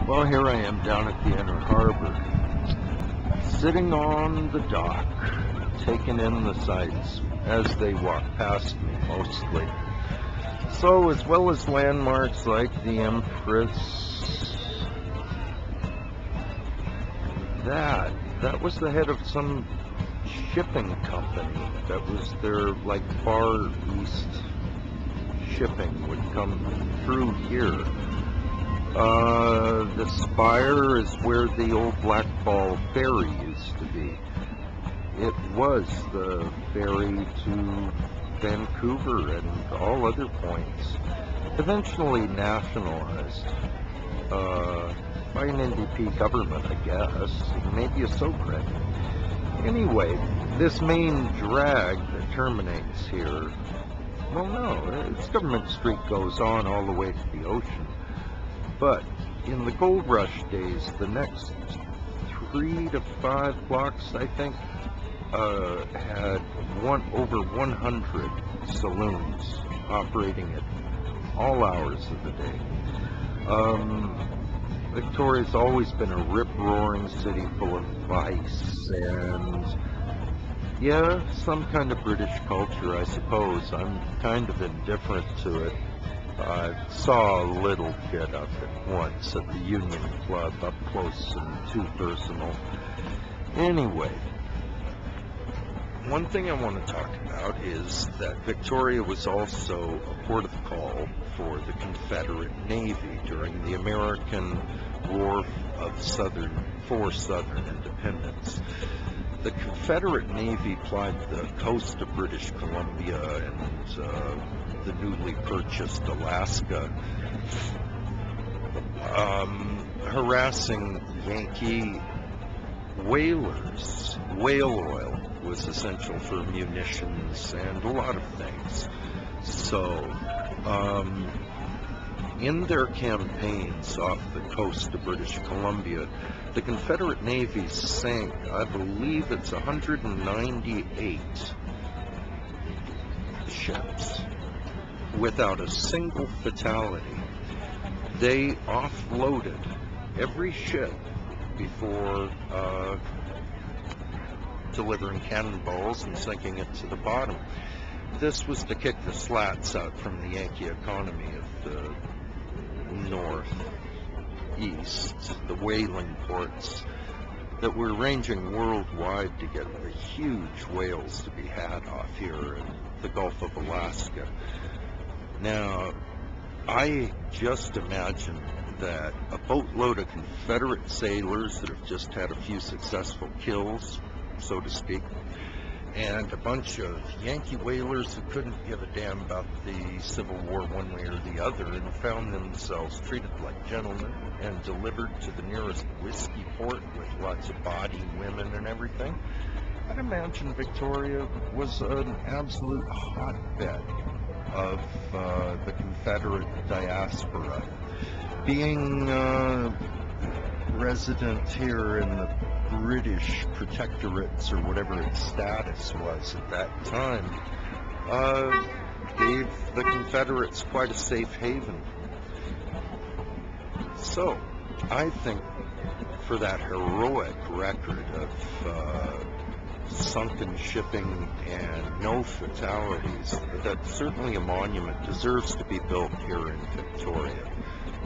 Well, here I am down at the Inner Harbor, sitting on the dock, taking in the sights as they walk past me, mostly. So, as well as landmarks like the Empress, that was the head of some shipping company. That was their, like, Far East shipping would come through here. The spire is where the old Black Ball ferry used to be. It was the ferry to Vancouver and all other points, eventually nationalized by an NDP government, I guess, maybe a Soviet. Anyway, this main drag that terminates here, well, no, its government street goes on all the way to the ocean. But in the gold rush days, the next 3 to 5 blocks, I think, had over 100 saloons operating at all hours of the day. Victoria's always been a rip-roaring city full of vice and, yeah, some kind of British culture, I suppose. I'm kind of indifferent to it. I saw a little bit of it once at the Union Club, up close and too personal. Anyway, one thing I want to talk about is that Victoria was also a port of call for the Confederate Navy during the American War for Southern Independence. The Confederate Navy plied the coast of British Columbia and the newly purchased Alaska, harassing Yankee whalers. Whale oil was essential for munitions and a lot of things. So, in their campaigns off the coast of British Columbia, the Confederate Navy sank, I believe it's 198 ships without a single fatality. They offloaded every ship before delivering cannonballs and sinking it to the bottom. This was to kick the slats out from the Yankee economy of the northeast, the whaling ports that were ranging worldwide to get the huge whales to be had off here in the Gulf of Alaska. Now, I just imagine that a boatload of Confederate sailors that have just had a few successful kills, so to speak, and a bunch of Yankee whalers who couldn't give a damn about the Civil War one way or the other and found themselves treated like gentlemen and delivered to the nearest whiskey port with lots of bawdy women and everything. I'd imagine Victoria was an absolute hotbed of the Confederate diaspora. Being resident here in the British protectorates, or whatever its status was at that time, gave the Confederates quite a safe haven. So, I think for that heroic record of sunken shipping and no fatalities, that certainly a monument deserves to be built here in Victoria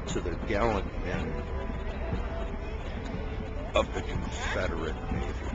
to the gallant men of the Confederate Navy.